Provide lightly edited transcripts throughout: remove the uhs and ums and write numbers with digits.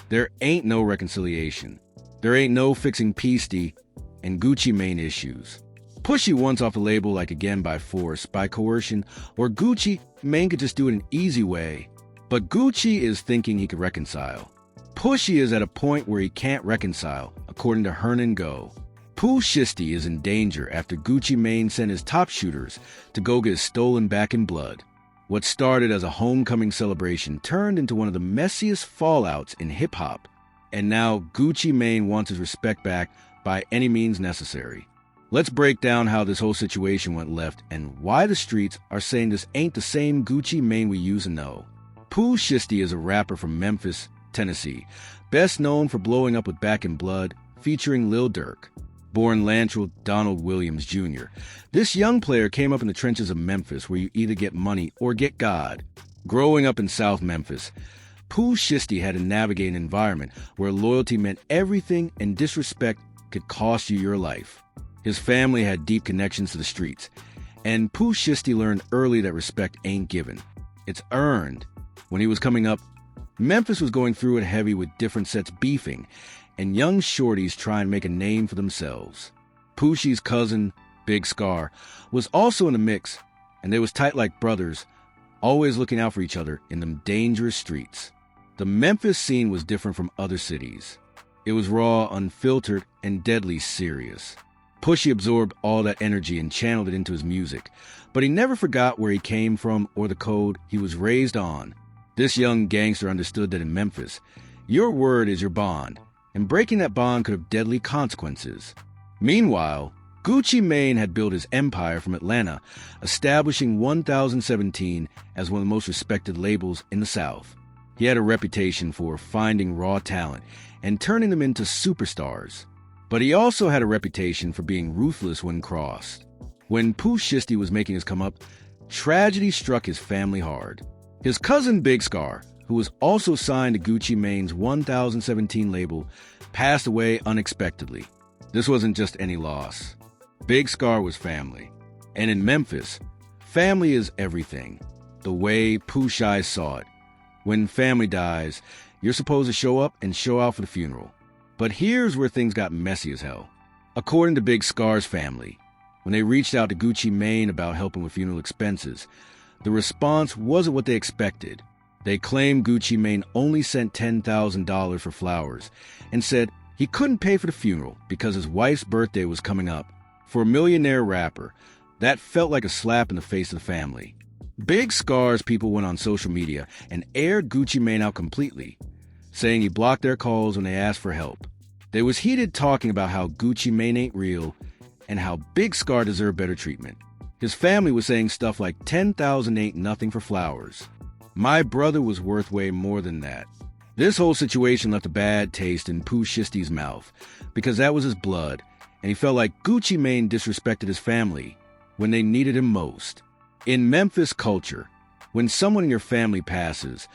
There ain't no reconciliation. There ain't no fixing Peasty and Gucci Mane issues. Push you once off the label, like again by force, by coercion, or Gucci Mane could just do it an easy way. But Gucci is thinking he could reconcile. Pushy is at a point where he can't reconcile, according to Hernan Go. Pooh Shiesty is in danger after Gucci Mane sent his top shooters to go get his stolen back in blood. What started as a homecoming celebration turned into one of the messiest fallouts in hip-hop, and now Gucci Mane wants his respect back by any means necessary. Let's break down how this whole situation went left and why the streets are saying this ain't the same Gucci Mane we used to know. Pooh Shiesty is a rapper from Memphis, Tennessee, best known for blowing up with Back in Blood, featuring Lil Durk. Born Lantrell Donald Williams Jr., this young player came up in the trenches of Memphis, where you either get money or get God. Growing up in South Memphis, Pooh Shiesty had to navigate an environment where loyalty meant everything and disrespect could cost you your life. His family had deep connections to the streets, and Pooh Shiesty learned early that respect ain't given. It's earned. When he was coming up, Memphis was going through it heavy with different sets beefing, and young shorties trying to make a name for themselves. Pooshi's cousin, Big Scar, was also in the mix, and they was tight like brothers, always looking out for each other in them dangerous streets. The Memphis scene was different from other cities. It was raw, unfiltered, and deadly serious. Pushy absorbed all that energy and channeled it into his music, but he never forgot where he came from or the code he was raised on. This young gangster understood that in Memphis, your word is your bond, and breaking that bond could have deadly consequences. Meanwhile, Gucci Mane had built his empire from Atlanta, establishing 1017 as one of the most respected labels in the South. He had a reputation for finding raw talent and turning them into superstars. But he also had a reputation for being ruthless when crossed. When Pooh Shiesty was making his come up, tragedy struck his family hard. His cousin Big Scar, who was also signed to Gucci Mane's 1017 label, passed away unexpectedly. This wasn't just any loss. Big Scar was family. And in Memphis, family is everything. The way Pooh Shiesty saw it. When family dies, you're supposed to show up and show out for the funeral. But here's where things got messy as hell. According to Big Scar's family, when they reached out to Gucci Mane about helping with funeral expenses, the response wasn't what they expected. They claimed Gucci Mane only sent $10,000 for flowers and said he couldn't pay for the funeral because his wife's birthday was coming up. For a millionaire rapper, that felt like a slap in the face of the family. Big Scar's people went on social media and aired Gucci Mane out completely, saying he blocked their calls when they asked for help. They was heated talking about how Gucci Mane ain't real and how Big Scar deserved better treatment. His family was saying stuff like 10,000 ain't nothing for flowers. My brother was worth way more than that. This whole situation left a bad taste in Pooh Shiesty's mouth because that was his blood, and he felt like Gucci Mane disrespected his family when they needed him most. In Memphis culture, when someone in your family passes,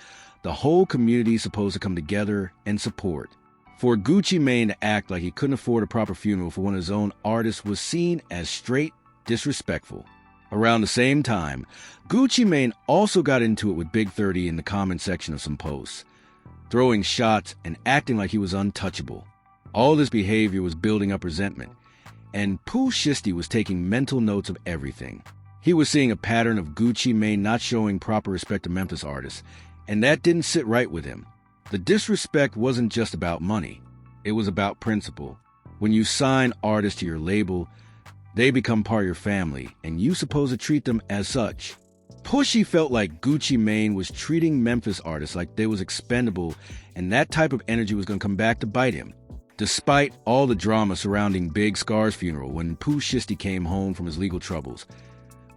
the whole community is supposed to come together and support. For Gucci Mane to act like he couldn't afford a proper funeral for one of his own artists was seen as straight disrespectful. Around the same time, Gucci Mane also got into it with Big 30 in the comment section of some posts, throwing shots and acting like he was untouchable. All this behavior was building up resentment, and Pooh Shiesty was taking mental notes of everything. He was seeing a pattern of Gucci Mane not showing proper respect to Memphis artists, and that didn't sit right with him. The disrespect wasn't just about money. It was about principle. When you sign artists to your label, they become part of your family, and you're supposed to treat them as such. Pushy felt like Gucci Mane was treating Memphis artists like they was expendable, and that type of energy was going to come back to bite him. Despite all the drama surrounding Big Scar's funeral when Pooh Shiesty came home from his legal troubles,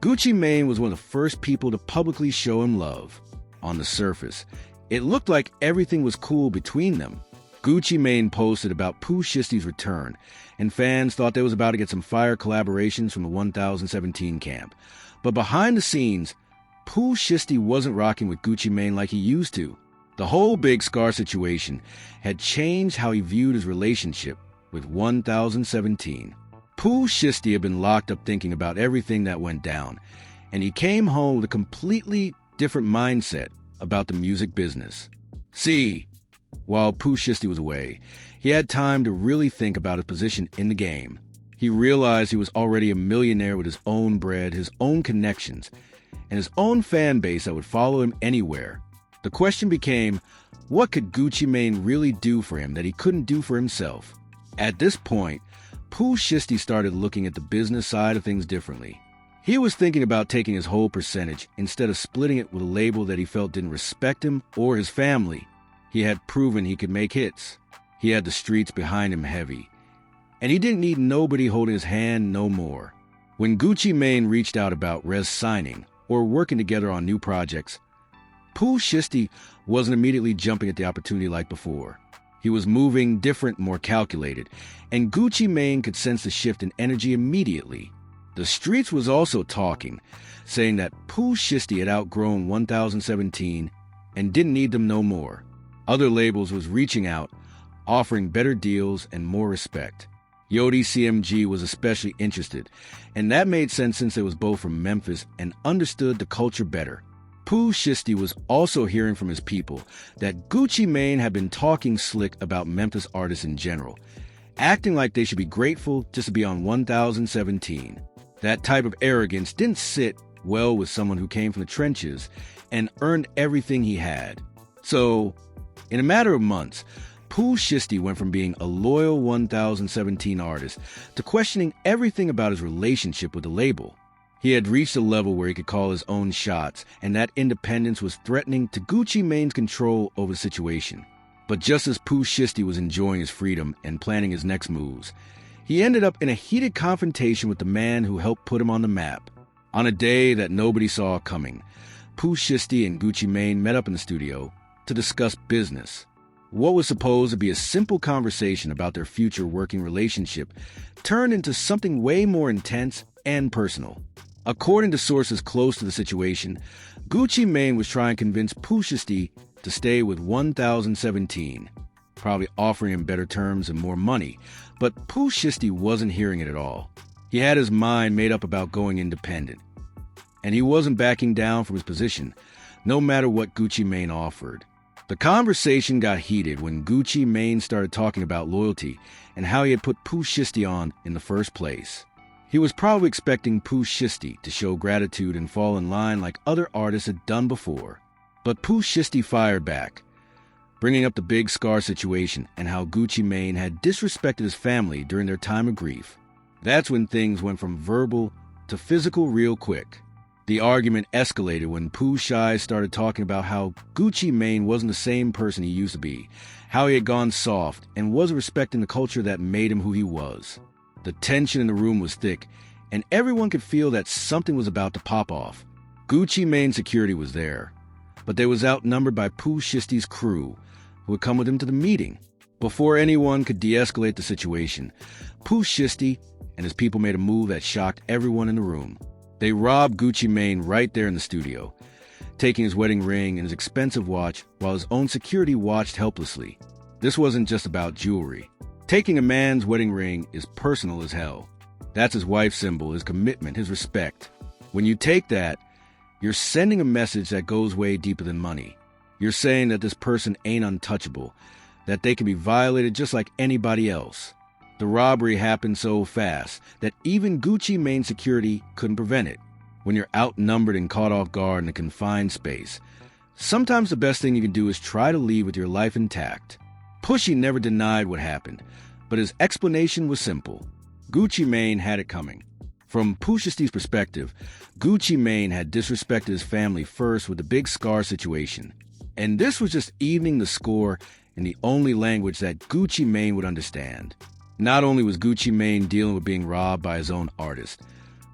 Gucci Mane was one of the first people to publicly show him love. On the surface, it looked like everything was cool between them. Gucci Mane posted about Pooh Shiesty's return, and fans thought they was about to get some fire collaborations from the 1017 camp. But behind the scenes, Pooh Shiesty wasn't rocking with Gucci Mane like he used to. The whole Big Scar situation had changed how he viewed his relationship with 1017. Pooh Shiesty had been locked up thinking about everything that went down, and he came home with a completely different mindset about the music business. See, While Pooh Shiesty was away, he had time to really think about his position in the game. He realized he was already a millionaire with his own bread, his own connections, and his own fan base that would follow him anywhere. The question became, what could Gucci Mane really do for him that he couldn't do for himself? At this point, Pooh Shiesty started looking at the business side of things differently. He was thinking about taking his whole percentage instead of splitting it with a label that he felt didn't respect him or his family. He had proven he could make hits. He had the streets behind him heavy. And he didn't need nobody holding his hand no more. When Gucci Mane reached out about Rez signing or working together on new projects, Pooh Shiesty wasn't immediately jumping at the opportunity like before. He was moving different, more calculated, and Gucci Mane could sense the shift in energy immediately. The streets was also talking, saying that Pooh Shiesty had outgrown 1017 and didn't need them no more. Other labels was reaching out, offering better deals and more respect. Yodi CMG was especially interested, and that made sense since they was both from Memphis and understood the culture better. Pooh Shiesty was also hearing from his people that Gucci Mane had been talking slick about Memphis artists in general, acting like they should be grateful just to be on 1017. That type of arrogance didn't sit well with someone who came from the trenches and earned everything he had. So, in a matter of months, Pooh Shiesty went from being a loyal 1017 artist to questioning everything about his relationship with the label. He had reached a level where he could call his own shots, and that independence was threatening to Gucci Mane's control over the situation. But just as Pooh Shiesty was enjoying his freedom and planning his next moves, he ended up in a heated confrontation with the man who helped put him on the map. On a day that nobody saw coming, Pooh Shiesty and Gucci Mane met up in the studio to discuss business. What was supposed to be a simple conversation about their future working relationship turned into something way more intense and personal. According to sources close to the situation, Gucci Mane was trying to convince Pooh Shiesty to stay with 1017, probably offering him better terms and more money, but Pooh Shiesty wasn't hearing it at all. He had his mind made up about going independent, and he wasn't backing down from his position, no matter what Gucci Mane offered. The conversation got heated when Gucci Mane started talking about loyalty and how he had put Pooh Shiesty on in the first place. He was probably expecting Pooh Shiesty to show gratitude and fall in line like other artists had done before. But Pooh Shiesty fired back, bringing up the Big Scar situation and how Gucci Mane had disrespected his family during their time of grief. That's when things went from verbal to physical real quick. The argument escalated when Pooh Shiesty started talking about how Gucci Mane wasn't the same person he used to be, how he had gone soft and wasn't respecting the culture that made him who he was. The tension in the room was thick, and everyone could feel that something was about to pop off. Gucci Mane's security was there, but they was outnumbered by Pooh Shiesty's crew, who had come with him to the meeting. Before anyone could de-escalate the situation, Pooh Shiesty and his people made a move that shocked everyone in the room. They robbed Gucci Mane right there in the studio, taking his wedding ring and his expensive watch while his own security watched helplessly. This wasn't just about jewelry. Taking a man's wedding ring is personal as hell. That's his wife's symbol, his commitment, his respect. When you take that, you're sending a message that goes way deeper than money. You're saying that this person ain't untouchable, that they can be violated just like anybody else. The robbery happened so fast that even Gucci Mane security couldn't prevent it. When you're outnumbered and caught off guard in a confined space, sometimes the best thing you can do is try to leave with your life intact. Pushy never denied what happened, but his explanation was simple. Gucci Mane had it coming. From Pooh Shiesty's perspective, Gucci Mane had disrespected his family first with the Big Scar situation, and this was just evening the score in the only language that Gucci Mane would understand. Not only was Gucci Mane dealing with being robbed by his own artist,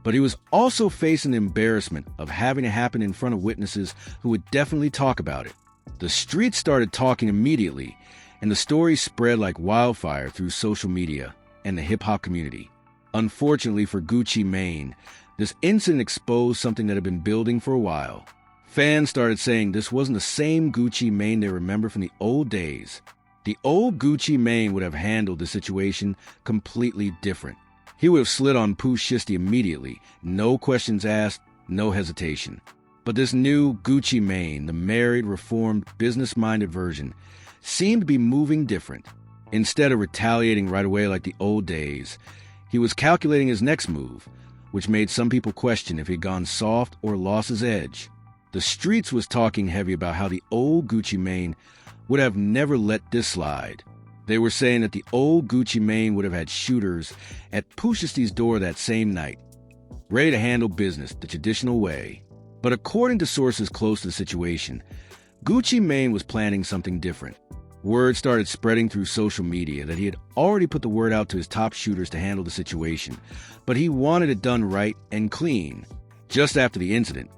but he was also facing the embarrassment of having it happen in front of witnesses who would definitely talk about it. The streets started talking immediately, and the story spread like wildfire through social media and the hip-hop community. Unfortunately for Gucci Mane, this incident exposed something that had been building for a while. Fans started saying this wasn't the same Gucci Mane they remember from the old days. The old Gucci Mane would have handled the situation completely different. He would have slid on Pooh Shiesty immediately, no questions asked, no hesitation. But this new Gucci Mane, the married, reformed, business-minded version, seemed to be moving different. Instead of retaliating right away like the old days, he was calculating his next move, which made some people question if he'd gone soft or lost his edge. The streets was talking heavy about how the old Gucci Mane would have never let this slide. They were saying that the old Gucci Mane would have had shooters at Pooh Shiesty's door that same night, ready to handle business the traditional way. But according to sources close to the situation, Gucci Mane was planning something different. Word started spreading through social media that he had already put the word out to his top shooters to handle the situation, but he wanted it done right and clean. Just after the incident,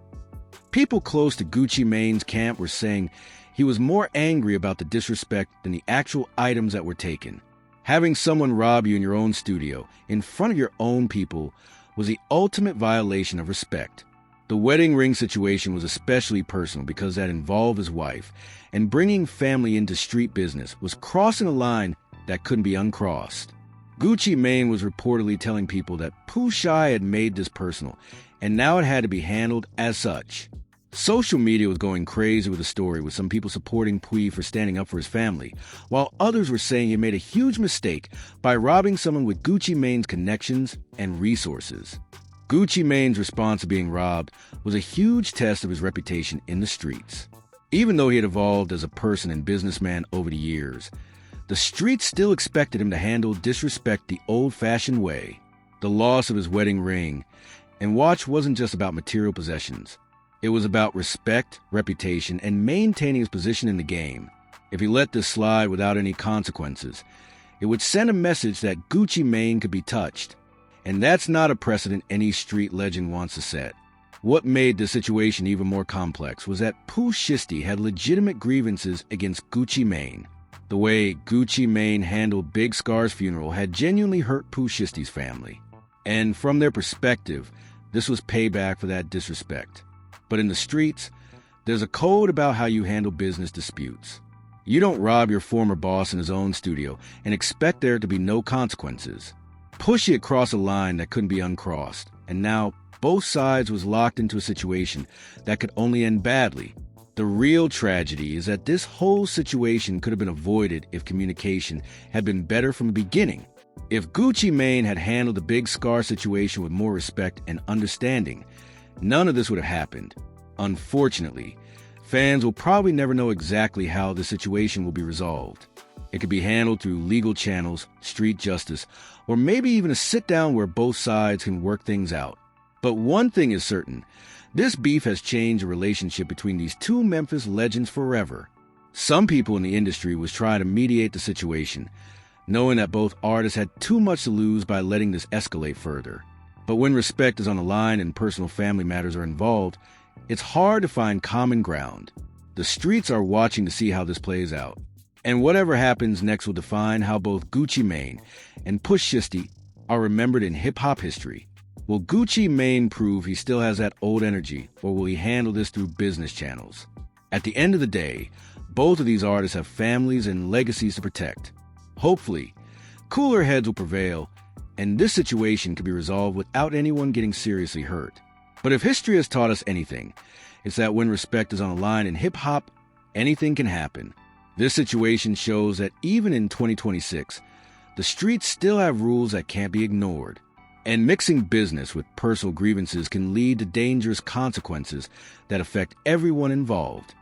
people close to Gucci Mane's camp were saying he was more angry about the disrespect than the actual items that were taken. Having someone rob you in your own studio, in front of your own people, was the ultimate violation of respect. The wedding ring situation was especially personal because that involved his wife, and bringing family into street business was crossing a line that couldn't be uncrossed. Gucci Mane was reportedly telling people that Pooh Shiesty had made this personal, and now it had to be handled as such. Social media was going crazy with the story, with some people supporting Pooh for standing up for his family, while others were saying he made a huge mistake by robbing someone with Gucci Mane's connections and resources. Gucci Mane's response to being robbed was a huge test of his reputation in the streets. Even though he had evolved as a person and businessman over the years, the streets still expected him to handle disrespect the old-fashioned way. The loss of his wedding ring and watch wasn't just about material possessions. It was about respect, reputation, and maintaining his position in the game. If he let this slide without any consequences, it would send a message that Gucci Mane could be touched. And that's not a precedent any street legend wants to set. What made the situation even more complex was that Pooh Shiesty had legitimate grievances against Gucci Mane. The way Gucci Mane handled Big Scar's funeral had genuinely hurt Pooh Shiesty's family. And from their perspective, this was payback for that disrespect. But in the streets, there's a code about how you handle business disputes. You don't rob your former boss in his own studio and expect there to be no consequences. Pushy had crossed a line that couldn't be uncrossed, and now both sides was locked into a situation that could only end badly. The real tragedy is that this whole situation could have been avoided if communication had been better from the beginning. If Gucci Mane had handled the Big Scar situation with more respect and understanding, none of this would have happened. Unfortunately, fans will probably never know exactly how the situation will be resolved. It could be handled through legal channels, street justice, or maybe even a sit-down where both sides can work things out. But one thing is certain, this beef has changed the relationship between these two Memphis legends forever. Some people in the industry was trying to mediate the situation, knowing that both artists had too much to lose by letting this escalate further. But when respect is on the line and personal family matters are involved, it's hard to find common ground. The streets are watching to see how this plays out. And whatever happens next will define how both Gucci Mane and Pooh Shiesty are remembered in hip-hop history. Will Gucci Mane prove he still has that old energy, or will he handle this through business channels? At the end of the day, both of these artists have families and legacies to protect. Hopefully, cooler heads will prevail, and this situation can be resolved without anyone getting seriously hurt. But if history has taught us anything, it's that when respect is on the line in hip-hop, anything can happen. This situation shows that even in 2026, the streets still have rules that can't be ignored. And mixing business with personal grievances can lead to dangerous consequences that affect everyone involved.